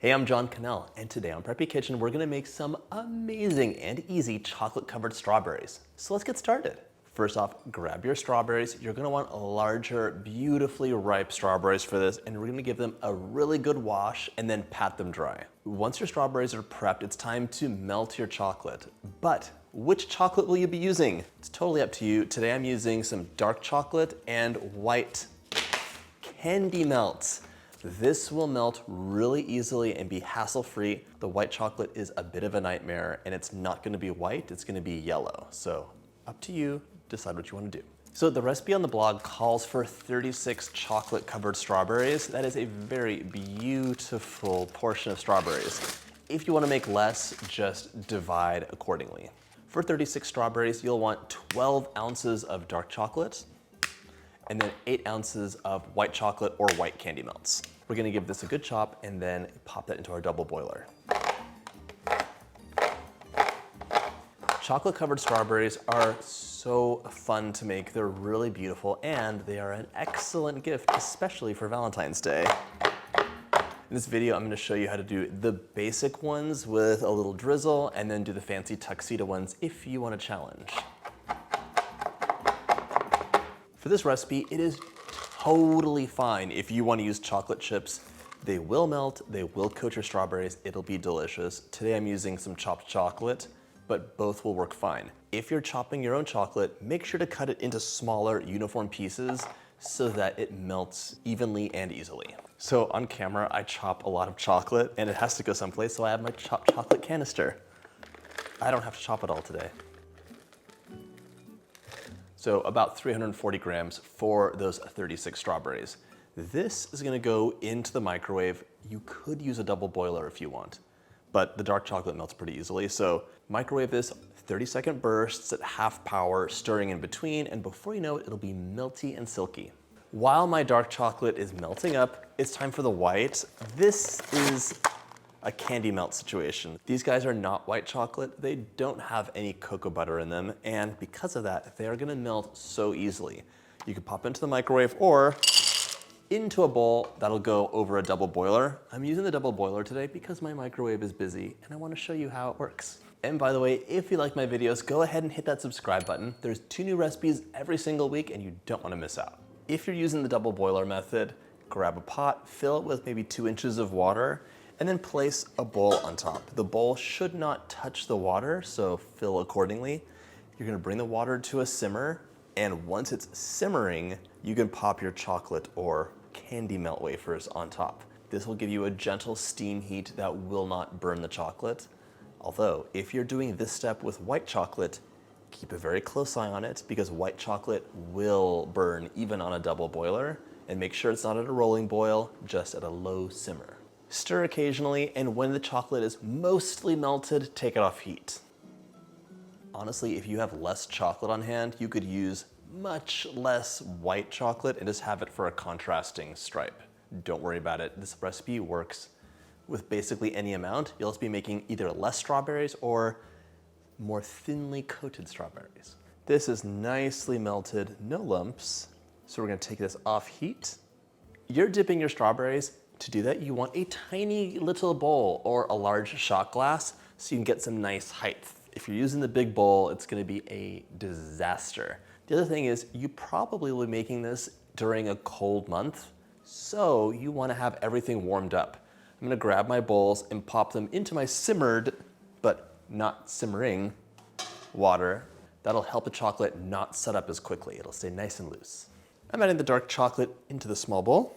Hey, I'm John Cannell, and today on Preppy Kitchen, we're gonna make some amazing and easy chocolate-covered strawberries. So let's get started. First off, grab your strawberries. You're gonna want larger, beautifully ripe strawberries for this, and we're gonna give them a really good wash and then pat them dry. Once your strawberries are prepped, it's time to melt your chocolate. But which chocolate will you be using? It's totally up to you. Today I'm using some dark chocolate and white candy melt. This will melt really easily and be hassle-free. The white chocolate is a bit of a nightmare, and it's not gonna be white, it's gonna be yellow. So up to you, decide what you wanna do. So the recipe on the blog calls for 36 chocolate-covered strawberries. That is a very beautiful portion of strawberries. If you wanna make less, just divide accordingly. For 36 strawberries, you'll want 12 ounces of dark chocolate, and then 8 ounces of white chocolate or white candy melts. We're gonna give this a good chop and then pop that into our double boiler. Chocolate-covered strawberries are so fun to make. They're really beautiful and they are an excellent gift, especially for Valentine's Day. In this video, I'm gonna show you how to do the basic ones with a little drizzle and then do the fancy tuxedo ones if you want a challenge. For this recipe, it is totally fine if you want to use chocolate chips. They will melt, they will coat your strawberries, it'll be delicious. Today I'm using some chopped chocolate, but both will work fine. If you're chopping your own chocolate, make sure to cut it into smaller, uniform pieces so that it melts evenly and easily. So on camera, I chop a lot of chocolate and it has to go someplace, so I have my chopped chocolate canister. I don't have to chop it all today. So about 340 grams for those 36 strawberries. This is gonna go into the microwave. You could use a double boiler if you want, but the dark chocolate melts pretty easily. So microwave this 30-second bursts at half power, stirring in between, and before you know it, it'll be melty and silky. While my dark chocolate is melting up, it's time for the white. This is a candy melt situation. These guys are not white chocolate. They don't have any cocoa butter in them. And because of that, they are gonna melt so easily. You can pop into the microwave or into a bowl that'll go over a double boiler. I'm using the double boiler today because my microwave is busy and I wanna show you how it works. And by the way, if you like my videos, go ahead and hit that subscribe button. There's 2 new recipes every single week and you don't wanna miss out. If you're using the double boiler method, grab a pot, fill it with maybe 2 inches of water, and then place a bowl on top. The bowl should not touch the water, so fill accordingly. You're gonna bring the water to a simmer, and once it's simmering, you can pop your chocolate or candy melt wafers on top. This will give you a gentle steam heat that will not burn the chocolate. Although, if you're doing this step with white chocolate, keep a very close eye on it because white chocolate will burn even on a double boiler, and make sure it's not at a rolling boil, just at a low simmer. Stir occasionally, and when the chocolate is mostly melted, take it off heat. Honestly, if you have less chocolate on hand, you could use much less white chocolate and just have it for a contrasting stripe. Don't worry about it. This recipe works with basically any amount. You'll just be making either less strawberries or more thinly coated strawberries. This is nicely melted, no lumps. So we're gonna take this off heat. You're dipping your strawberries. To do that, you want a tiny little bowl or a large shot glass so you can get some nice height. If you're using the big bowl, it's gonna be a disaster. The other thing is you probably will be making this during a cold month, so you wanna have everything warmed up. I'm gonna grab my bowls and pop them into my simmered, but not simmering, water. That'll help the chocolate not set up as quickly. It'll stay nice and loose. I'm adding the dark chocolate into the small bowl.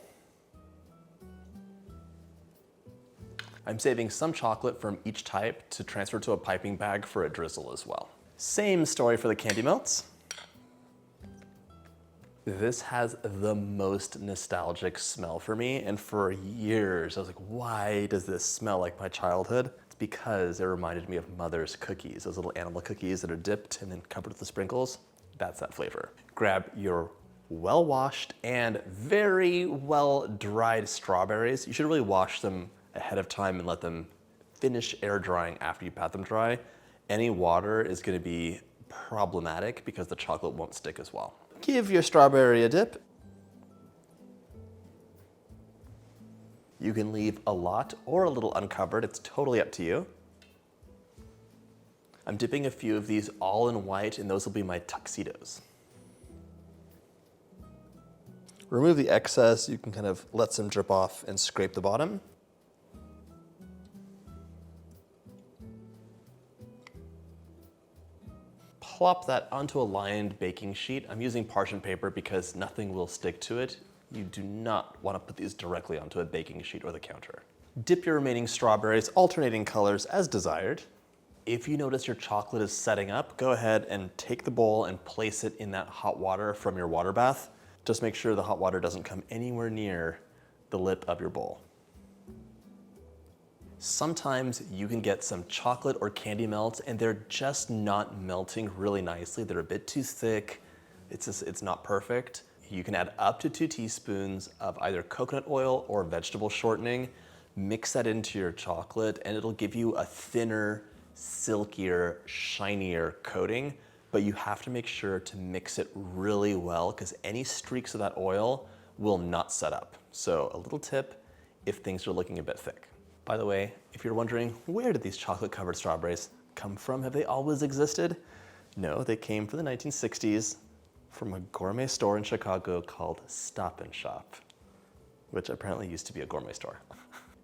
I'm saving some chocolate from each type to transfer to a piping bag for a drizzle as well. Same story for the candy melts. This has the most nostalgic smell for me, and for years I was like, why does this smell like my childhood? It's because it reminded me of Mother's cookies, those little animal cookies that are dipped and then covered with the sprinkles. That's that flavor. Grab your well-washed and very well-dried strawberries. You should really wash them ahead of time and let them finish air drying after you pat them dry. Any water is gonna be problematic because the chocolate won't stick as well. Give your strawberry a dip You can leave a lot or a little uncovered. It's totally up to you. I'm dipping a few of these all in white, and those will be my tuxedos. Remove the excess. You can kind of let some drip off and scrape the bottom. Plop that onto a lined baking sheet. I'm using parchment paper because nothing will stick to it. You do not want to put these directly onto a baking sheet or the counter. Dip your remaining strawberries, alternating colors as desired. If you notice your chocolate is setting up, go ahead and take the bowl and place it in that hot water from your water bath. Just make sure the hot water doesn't come anywhere near the lip of your bowl. Sometimes you can get some chocolate or candy melts and they're just not melting really nicely. They're a bit too thick. It's not perfect. You can add up to 2 teaspoons of either coconut oil or vegetable shortening. Mix that into your chocolate and it'll give you a thinner, silkier, shinier coating, but you have to make sure to mix it really well because any streaks of that oil will not set up. So a little tip if things are looking a bit thick. By the way, if you're wondering, where did these chocolate-covered strawberries come from? Have they always existed? No, they came from the 1960s from a gourmet store in Chicago called Stop and Shop, which apparently used to be a gourmet store.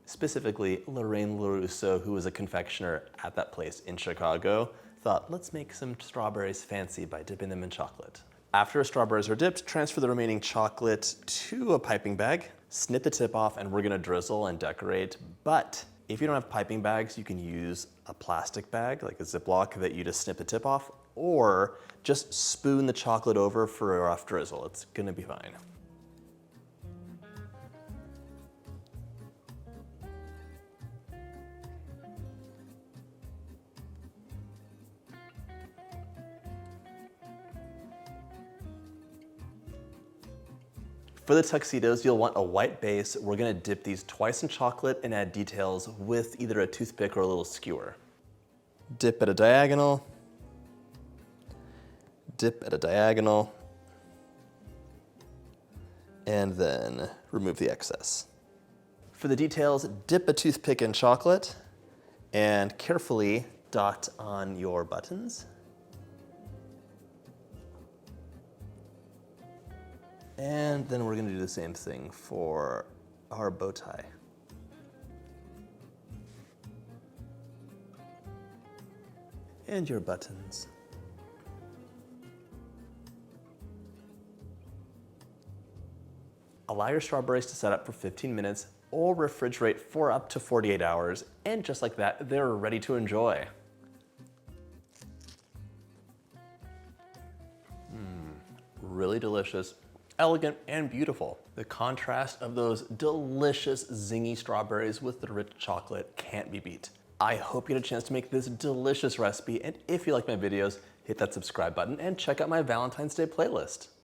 Specifically, Lorraine LaRusso, who was a confectioner at that place in Chicago, thought, let's make some strawberries fancy by dipping them in chocolate. After strawberries are dipped, transfer the remaining chocolate to a piping bag, snip the tip off, and we're gonna drizzle and decorate. But if you don't have piping bags, you can use a plastic bag, like a Ziploc, that you just snip the tip off, or just spoon the chocolate over for a rough drizzle. It's gonna be fine. For the tuxedos, you'll want a white base. We're gonna dip these twice in chocolate and add details with either a toothpick or a little skewer. Dip at a diagonal, dip at a diagonal, and then remove the excess. For the details, dip a toothpick in chocolate and carefully dot on your buttons. And then we're gonna do the same thing for our bow tie. And your buttons. Allow your strawberries to set up for 15 minutes or refrigerate for up to 48 hours. And just like that, they're ready to enjoy. Really delicious. Elegant and beautiful. The contrast of those delicious zingy strawberries with the rich chocolate can't be beat. I hope you had a chance to make this delicious recipe, and if you like my videos, hit that subscribe button and check out my Valentine's Day playlist.